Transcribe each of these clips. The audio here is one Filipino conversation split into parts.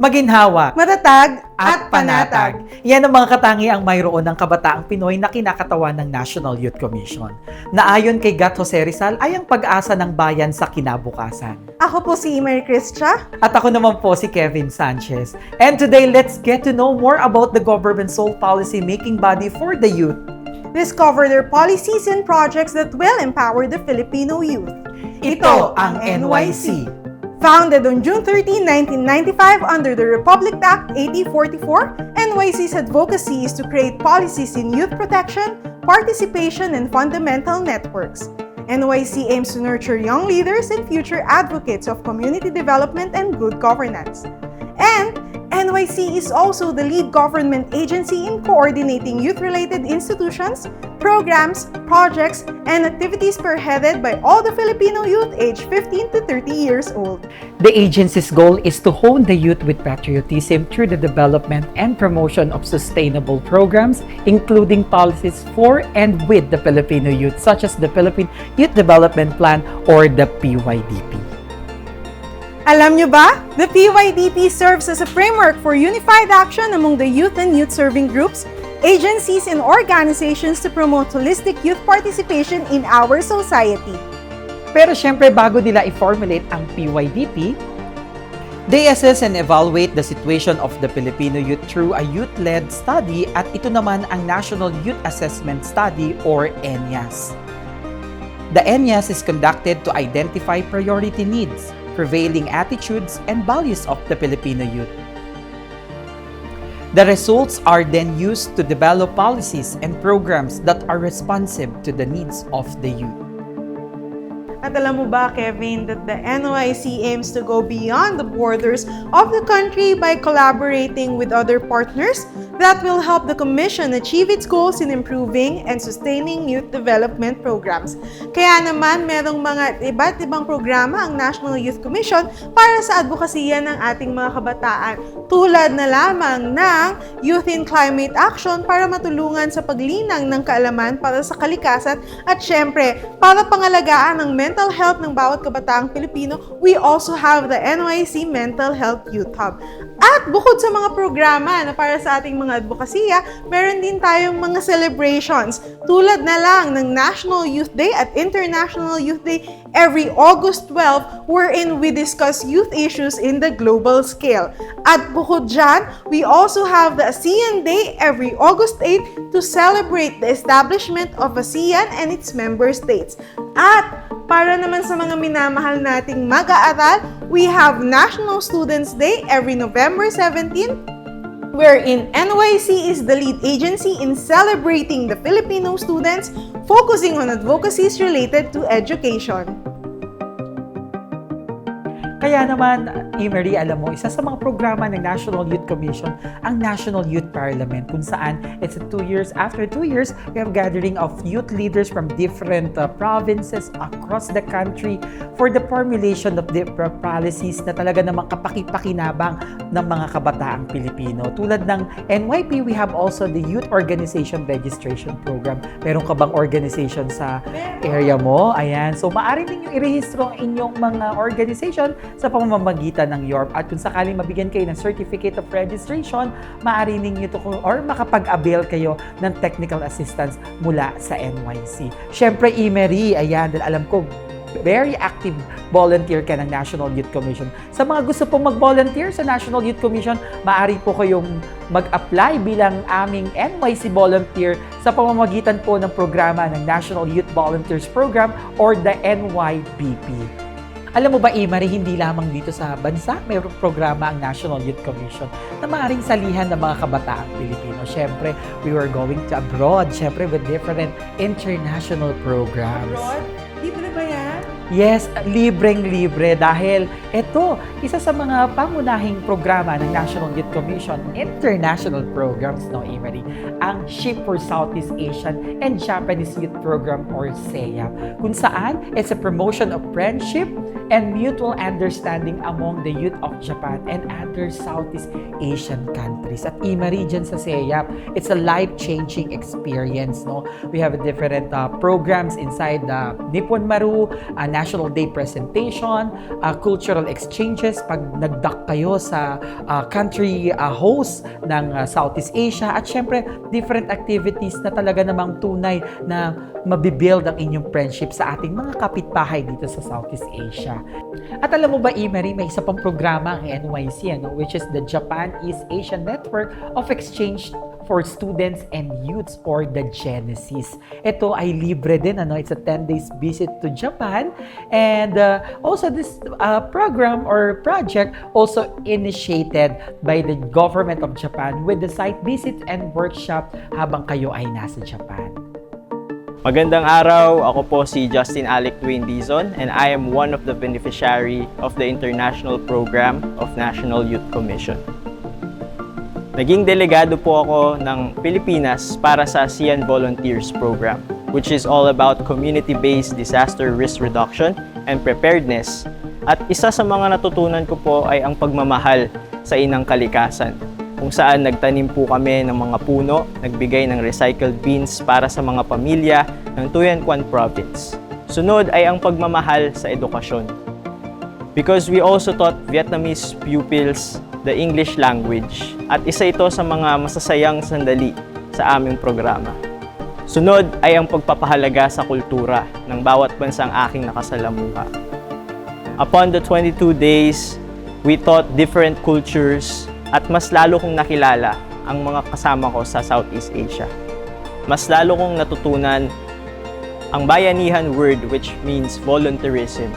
maginhawa, matatag, at panatag. Yan ang mga katangiang mayroon ng kabataang Pinoy na kinakatawan ng National Youth Commission. Na ayon kay Gat Jose Rizal ay ang pag-asa ng bayan sa kinabukasan. Ako po si Mary Cristia. At ako naman po si Kevin Sanchez. And today, let's get to know more about the government's sole policy-making body for the youth. Discover their policies and projects that will empower the Filipino youth. Ito ang NYC. Founded on June 13, 1995 under the Republic Act 8044, NYC's advocacy is to create policies in youth protection, participation, and fundamental networks. NYC aims to nurture young leaders and future advocates of community development and good governance. And NYC is also the lead government agency in coordinating youth-related institutions, programs, projects, and activities spearheaded by all the Filipino youth aged 15 to 30 years old. The agency's goal is to hone the youth with patriotism through the development and promotion of sustainable programs, including policies for and with the Filipino youth, such as the Philippine Youth Development Plan or the PYDP. Alam nyo ba? The PYDP serves as a framework for unified action among the youth and youth-serving groups, agencies, and organizations to promote holistic youth participation in our society. Pero syempre, bago nila i-formulate ang PYDP, they assess and evaluate the situation of the Filipino youth through a youth-led study at ito naman ang National Youth Assessment Study or NYAS. The NYAS is conducted to identify priority needs, prevailing attitudes, and values of the Filipino youth. The results are then used to develop policies and programs that are responsive to the needs of the youth. At alam mo ba, Kevin, that the NYC aims to go beyond the borders of the country by collaborating with other partners that will help the Commission achieve its goals in improving and sustaining youth development programs. Kaya naman, merong mga iba't ibang programa ang National Youth Commission para sa advokasya ng ating mga kabataan. Tulad na lamang ng Youth in Climate Action para matulungan sa paglinang ng kaalaman para sa kalikasan at syempre, para pangalagaan ng mental health ng bawat kabataang Pilipino, we also have the NYC Mental Health Youth Hub. At bukod sa mga programa na para sa ating mga advokasya, meron din tayong mga celebrations tulad na lang ng National Youth Day at International Youth Day every August 12 wherein we discuss youth issues in the global scale. At bukod dyan, we also have the ASEAN Day every August 8 to celebrate the establishment of ASEAN and its member states. At para naman sa mga minamahal nating mag-aaral, we have National Students Day every November 17, wherein NYC is the lead agency in celebrating the Filipino students, focusing on advocacies related to education. Kaya naman, Emery, alam mo, isa sa mga programa ng National Youth Commission, ang National Youth Parliament, kung saan it's 2 years. After 2 years, we have gathering of youth leaders from different provinces across the country for the formulation of the policies na talaga namang kapaki-pakinabang ng mga kabataang Pilipino. Tulad ng NYP, we have also the Youth Organization Registration Program. Meron ka bang organization sa area mo? Ayan. So, maaari ninyong irehistro ang inyong mga organization sa pamamagitan ng YORP. At kung sakaling mabigyan kayo ng Certificate of Registration, maaari ninyo ito or makapag-avail kayo ng technical assistance mula sa NYC. Siyempre, Emery, ayan, dahil alam ko, very active volunteer ka ng National Youth Commission. Sa mga gusto pong mag-volunteer sa National Youth Commission, maaari po kayong mag-apply bilang aming NYC volunteer sa pamamagitan po ng programa ng National Youth Volunteers Program or the NYBP. Alam mo ba, Emery, hindi lamang dito sa bansa, mayroong programa ang National Youth Commission na maaaring salihan ng mga kabataang Pilipino. Siyempre, we were going to abroad, siyempre with different international programs. Abroad? Libre ba yan? Yes, libreng-libre dahil ito, isa sa mga pangunahing programa ng National Youth Commission, international programs, no, Emery, ang SHIP for Southeast Asian and Japanese Youth Program or SEAP, kung saan it's a promotion of friendship and mutual understanding among the youth of Japan and other Southeast Asian countries. At Emery, dyan sa SEAP, it's a life-changing experience, no? We have different programs inside the Nippon Maru, National Day presentation, cultural exchanges, pag nagdak kayo sa country host ng Southeast Asia, at syempre, different activities na talaga namang tunay na mabibuild ang inyong friendship sa ating mga kapitbahay dito sa Southeast Asia. At alam mo ba, Emery, may isa pang programa ang NYC, which is the Japan East Asian Network of Exchange for Students and Youths, or the Genesis. Ito ay libre din, it's a 10 days visit to Japan, and also this program or project also initiated by the government of Japan with the site visits and workshop habang kayo ay nasa Japan. Magandang araw, ako po si Justin Alec Dwayne Dizon, and I am one of the beneficiary of the International Program of National Youth Commission. Naging delegado po ako ng Pilipinas para sa ASEAN Volunteers Program, which is all about community-based disaster risk reduction and preparedness. At isa sa mga natutunan ko po ay ang pagmamahal sa inang kalikasan, kung saan nagtanim po kami ng mga puno, nagbigay ng recycled bins para sa mga pamilya ng Tuy Quan Province. Sunod ay ang pagmamahal sa edukasyon. Because we also taught Vietnamese pupils the English language, at isa ito sa mga masasayang sandali sa aming programa. Sunod ay ang pagpapahalaga sa kultura ng bawat bansang aking nakasalamuha. Upon the 22 days, we taught different cultures at mas lalo kong nakilala ang mga kasama ko sa Southeast Asia. Mas lalo kong natutunan ang bayanihan word, which means volunteerism.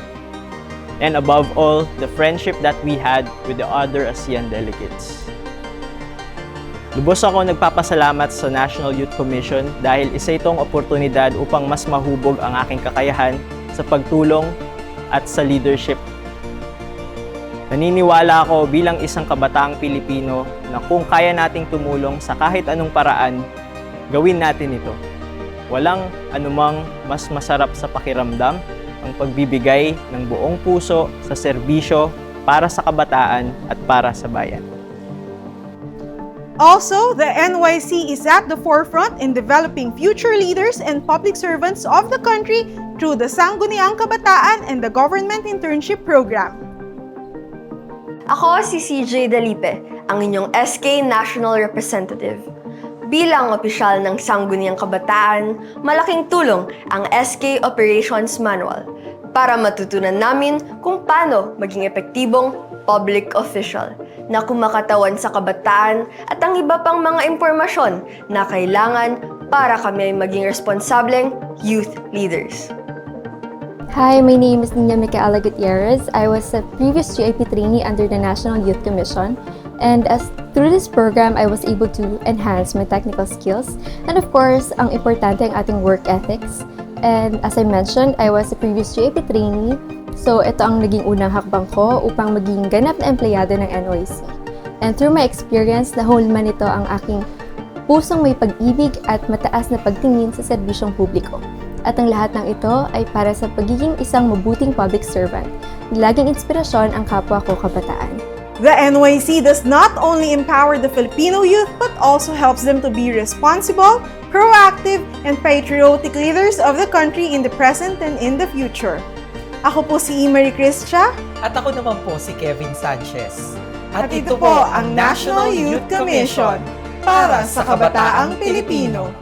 And above all, the friendship that we had with the other ASEAN delegates. Lubos ako nagpapasalamat sa National Youth Commission dahil isa itong oportunidad upang mas mahubog ang aking kakayahan sa pagtulong at sa leadership. Naniniwala ako bilang isang kabataang Pilipino na kung kaya nating tumulong sa kahit anong paraan, gawin natin ito. Walang anumang mas masarap sa pakiramdam ang pagbibigay ng buong puso sa serbisyo para sa kabataan at para sa bayan. Also, the NYC is at the forefront in developing future leaders and public servants of the country through the Sangguniang Kabataan and the Government Internship Program. Ako si CJ Dalipe, ang inyong SK National Representative. Bilang opisyal ng Sangguniang Kabataan, malaking tulong ang SK Operations Manual para matutunan namin kung paano maging epektibong public official na kumakatawan sa kabataan at ang iba pang mga impormasyon na kailangan para kami ay maging responsableng youth leaders. Hi, my name is Nina Micaela Gutierrez. I was a previous GIP trainee under the National Youth Commission, and through this program, I was able to enhance my technical skills, and of course, ang importante ang ating work ethics. And as I mentioned, I was a previous GIP trainee, so ito ang naging unang hakbang ko upang maging ganap na empleyado ng NYC. And through my experience, nahulman ito ang aking pusong may pag-ibig at mataas na pagtingin sa serbisyong publiko. At ang lahat ng ito ay para sa pagiging isang mabuting public servant. Laging inspirasyon ang kapwa ko kabataan. The NYC does not only empower the Filipino youth but also helps them to be responsible, proactive, and patriotic leaders of the country in the present and in the future. Ako po si Emery Cristia. At ako naman po si Kevin Sanchez. At ito po ang National Youth Commission para sa Kabataang Pilipino.